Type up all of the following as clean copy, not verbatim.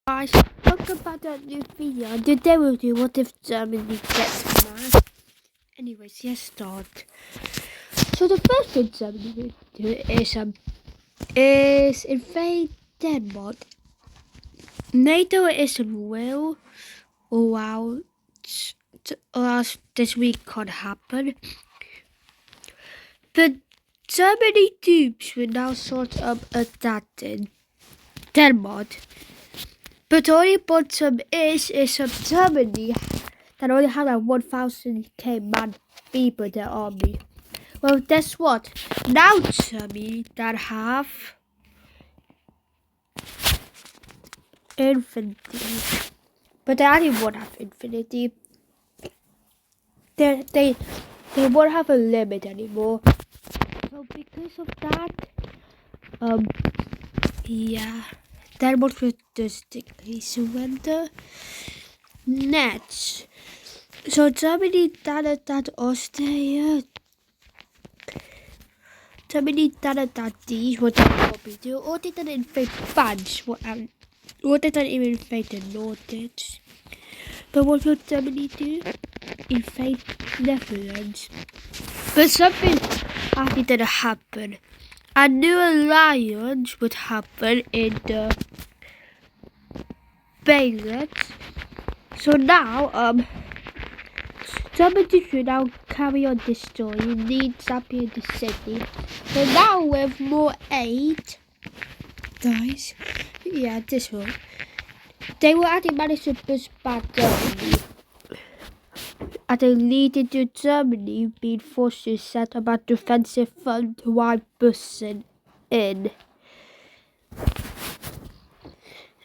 Guys, welcome back to a new video. Today we'll do what if Germany gets mad. Anyways, let's start. So the first thing Germany will do is invade Denmark. NATO isn't will allow us this week can't happen. But Germany troops will now sort of attacking Denmark. But the only bottom is Germany that only have like 1,000 man people in their army. Well, guess what? Now Germany that have infantry, but they only won't have infantry. They won't have a limit anymore. So because of that, yeah, Denmark will just surrender. Next, so Germany that Austria. Germany that these what they probably do, or they didn't invade France, or they didn't even invade the Nordics. But what will Germany do? Invade Netherlands. But something actually didn't happen. A new alliance would happen in the Benelux. So now, Germany should now carry on destroying needs up in the city. So now with more aid, guys, yeah, this one, they will actually manage to push back Germany. And they leading to Germany being forced to set up a defensive front while pushing in.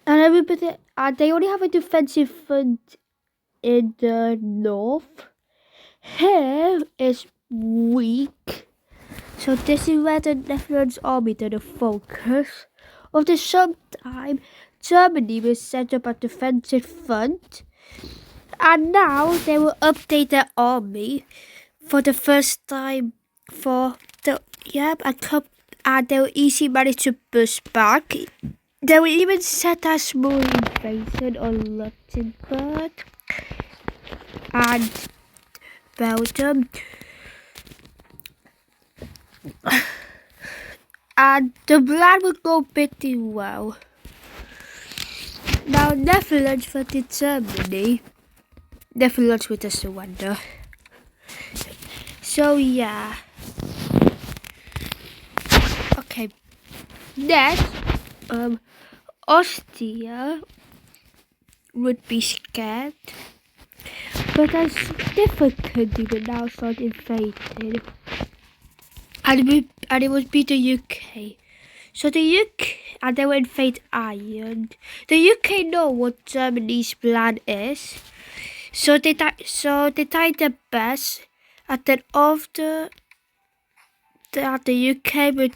And everybody, they only have a defensive front in the north. Here is weak. So this is where the Netherlands army did the focus. After some time, Germany will set up a defensive front. And now they will update their army for the first time for the and they will easily manage to push back. They will even set a small invasion on Luxembourg and Belgium. And the plan will go pretty well. Now Netherlands versus Germany. Netherlands with a surrender. So yeah. Okay. Next, Austria would be scared. But as different country will now start invading. And it would be the UK. So the UK, and they will invade Ireland. The UK know what Germany's plan is. So they tried their best. And then after that, the UK would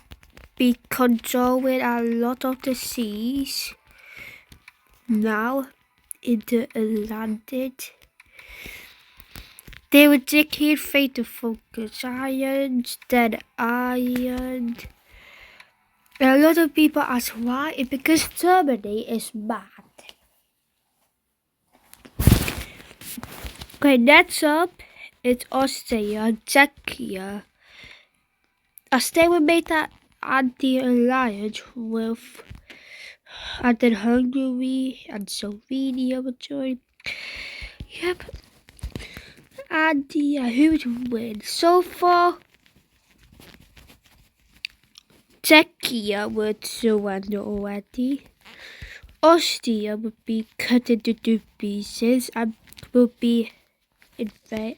be controlling a lot of the seas. Now, in the Atlantic. They would take here fate to focus Ireland, then Ireland. And a lot of people ask why. It's because Germany is mad. Okay, next up is Austria, Czechia. As they were made that anti-alliance with, and then Hungary and Slovenia would join. Yep. And who would win? So far, Czechia would surrender already. Austria would be cut into 2 pieces and will be invaded.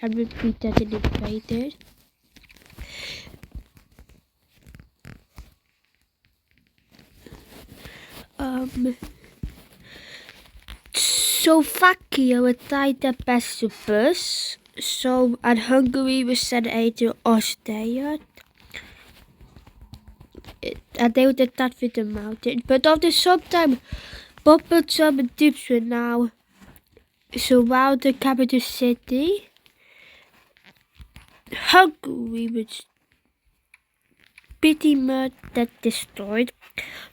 Slovakia would try their best to push. So, and Hungary will send aid to Austria. And they would attack with the mountain. But after some time, both German troops will now surround the capital city. Hungary would pretty much that destroyed.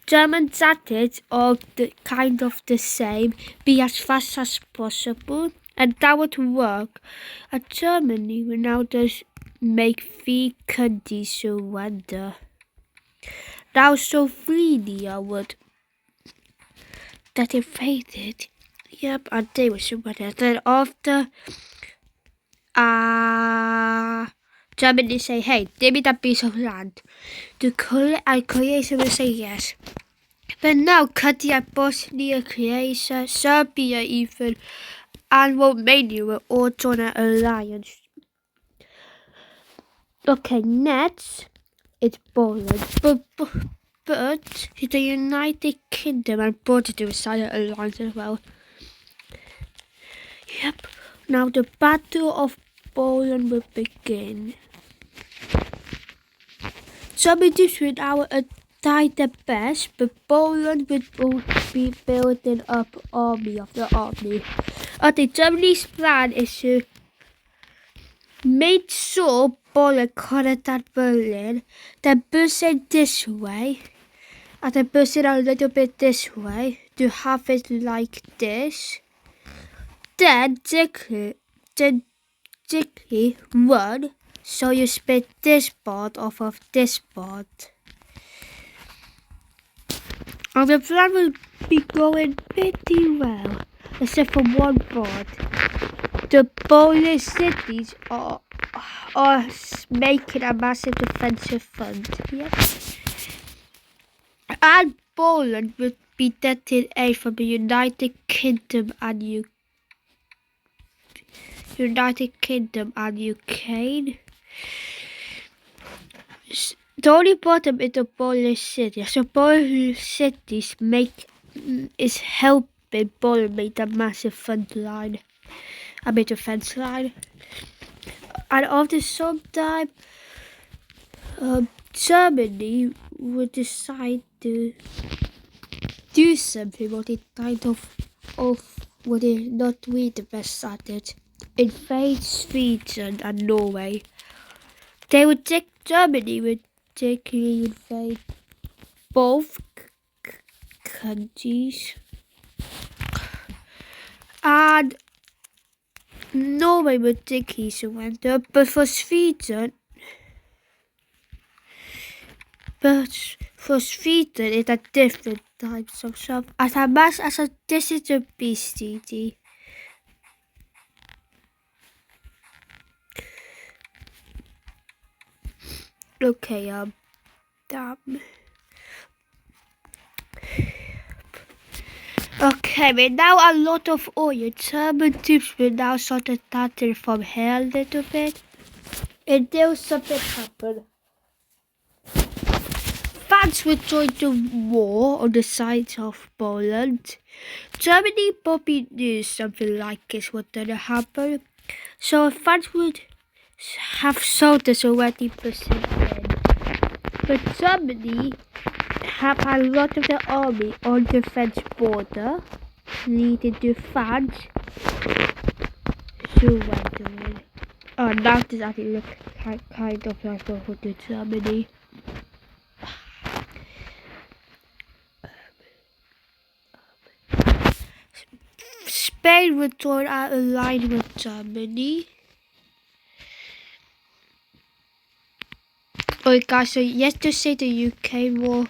German tactics are kind of the same, be as fast as possible, and that would work. And Germany will now just make 3 countries surrender. Now Slovenia would that invaded. Yep, and they were surrender. Then after Germany say, hey, give me that piece of land. Croatia will say yes. But now Croatia, Bosnia, Croatia, Serbia even, and Romania will all join an alliance. Okay, next it's Poland. But the United Kingdom and Portugal decided an alliance as well. Yep. Now the Battle of Poland will begin. Some British will now attack the best, but Poland will be building up army of the army. I think Germany's plan is to make sure Poland contact Berlin, then push it this way, and then push it a little bit this way to have it like this. Then Dickly run, so you split this part off of this part. And the plan will be going pretty well, except for one part. The Polish cities are making a massive defensive front. Yep. And Poland will be getting aid from the United Kingdom and Ukraine. The only problem is the Polish city. So Polish cities is helping Poland make a massive front line. A bit of fence line. And after some time, Germany would decide to do something what it kind of what is not really the best at it. Invade Sweden and Norway. Germany would particularly invade both countries. And Norway would particularly surrender, but for Sweden, it's a different types of stuff. As a mass as a this is a BCD. Okay, damn. Okay, but now a lot of oil. German troops will now start attacking from here a little bit. Until something happen. France will join the war on the side of Poland. Germany probably knew something like this was gonna happen. So France would have soldiers already present in. But Germany have a lot of the army on the French border, leading to France surrendering. Oh, now this actually looks kind of like over to Germany. Spain would join our alliance with Germany. Oh guys, so yesterday the UK war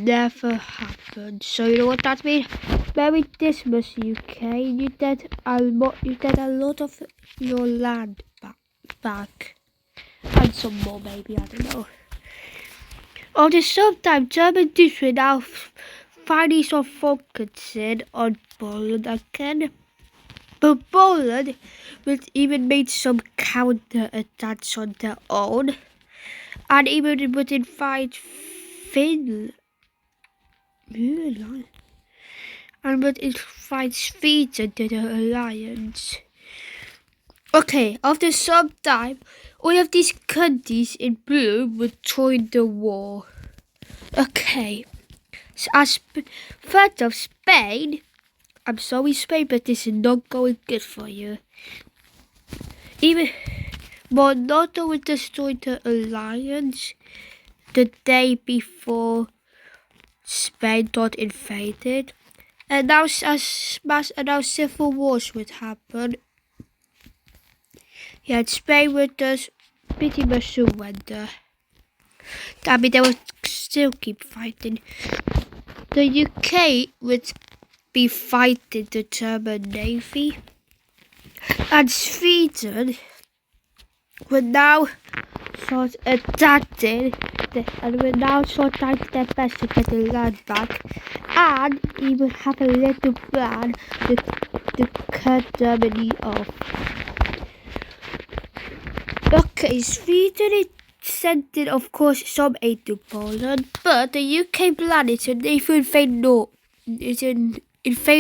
never happened. So you know what that means? Merry Christmas UK. You get a lot of your land back. And some more maybe, I don't know. At the same time, German troops will now finally start focusing on Poland again. But Poland will even make some counter-attacks on their own. And even would invite Finland. And would invite Sweden to the alliance. Okay, after some time, all of these countries in blue would join the war. Okay, so as third of Spain, I'm sorry Spain, but this is not going good for you. Even But NATO would destroy the alliance the day before Spain got invaded. And now civil wars would happen. Yeah, Spain would just pretty much surrender. I mean, they would still keep fighting. The UK would be fighting the German Navy. And Sweden would now start attacking and will now sort out their best to get the land back and even have a little plan to cut Germany off. Okay, Sweden sent in, of course, some aid to Poland, but the UK plan is to invade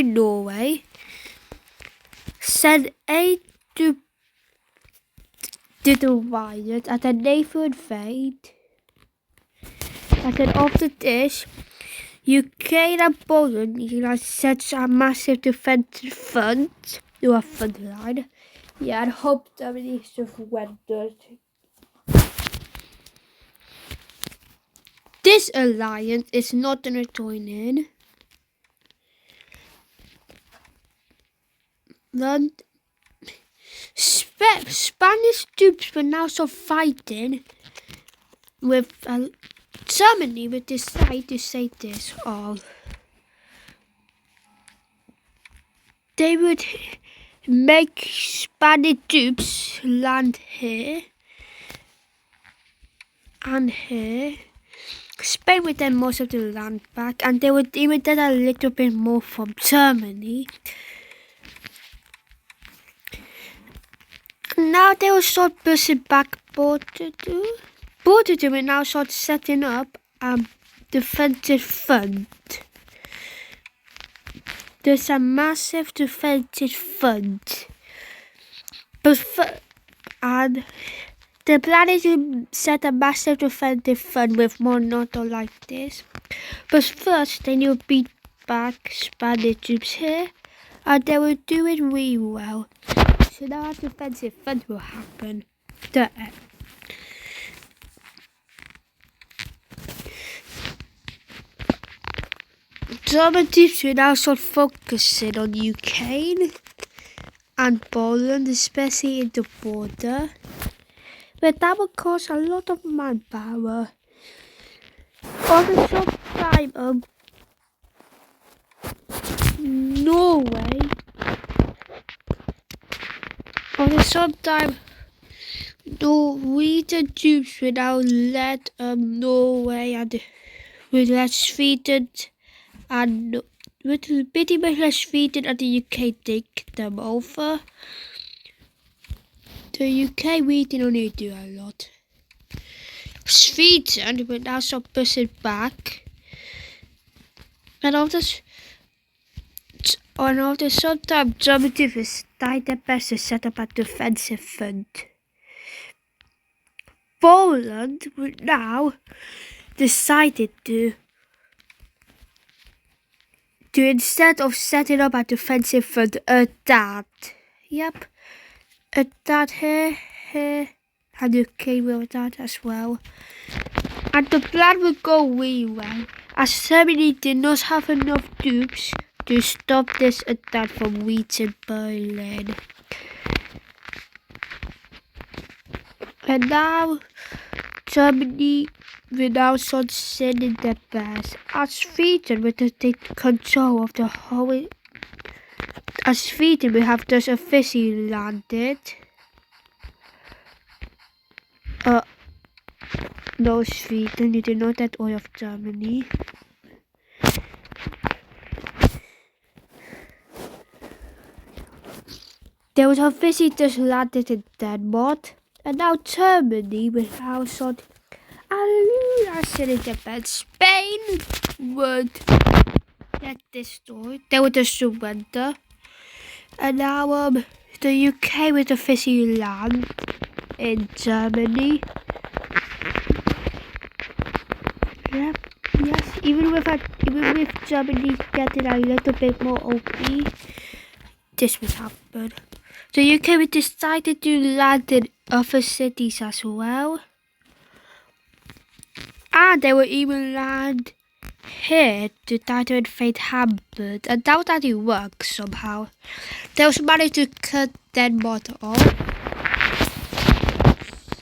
Norway, send aid to the riot, and then they would invade. And then after this, UK and Poland set a massive defensive front to a front line. Yeah, and hope Germany surrendered. This alliance is not going to join in. Spanish troops were now so fighting with Germany would decide to say this. They would make Spanish troops land here and here. Spain would then most of the land back, and they would even get a little bit more from Germany. Now they will start pushing back Portugal. Portugal will now start setting up a defensive front. There's a massive defensive front. And the plan is to set a massive defensive front with more NATO like this. But first they need to beat back Spanish troops here, and they will do it really well. So now a defensive front will happen there. German troops will now start focusing on Ukraine and Poland, especially in the border. But that will cost a lot of manpower. On the short time, Norway. On the short time, Norwegian troops will now let Norway and will let Sweden and with pretty much let Sweden and the UK take them over. The UK we didn't need to do a lot. Sweden will now start pushing back. And after some time, Germany will try their best to set up a defensive front. Poland will now decided to instead of setting up a defensive front, attack. Yep. Attack here, and UK will attack as well. And the plan will go really well, as Germany did not have enough troops to stop this attack from reaching Berlin. And now Germany will now start sending their best, as Sweden will take control of the whole. As Sweden will have just officially landed. No, Sweden, you do not get all of Germany. They was officially just landed in Denmark, and now Germany will now sort. I said it about Spain would get destroyed. They would just surrender. And now the UK would officially land in Germany. Yep, yes, even with Germany getting a little bit more OP, this would happen. The UK decided to land in other cities as well. And they will even land here to try to invade Hamburg. I doubt that it works somehow. They also managed to cut Denmark off.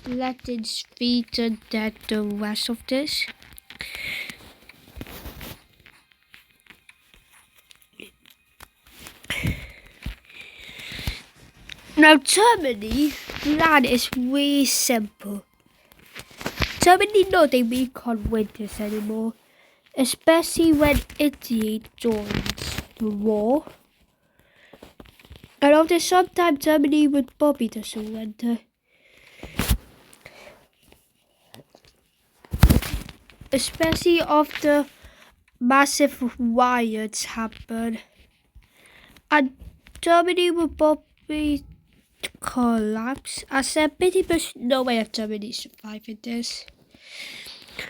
Letting Sweden get the rest of this. Now Germany's plan is really simple. Germany know they can't win this anymore, especially when Italy joins the war. And after some time, Germany would probably to surrender. Especially after massive riots happen. And Germany would probably collapse. As there pretty much no way of Germany surviving this.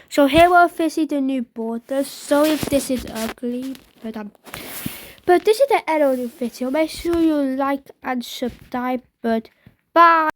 So here we're facing the new borders. Sorry if this is ugly, but this is the end of the video. Make sure you like and subscribe. But bye.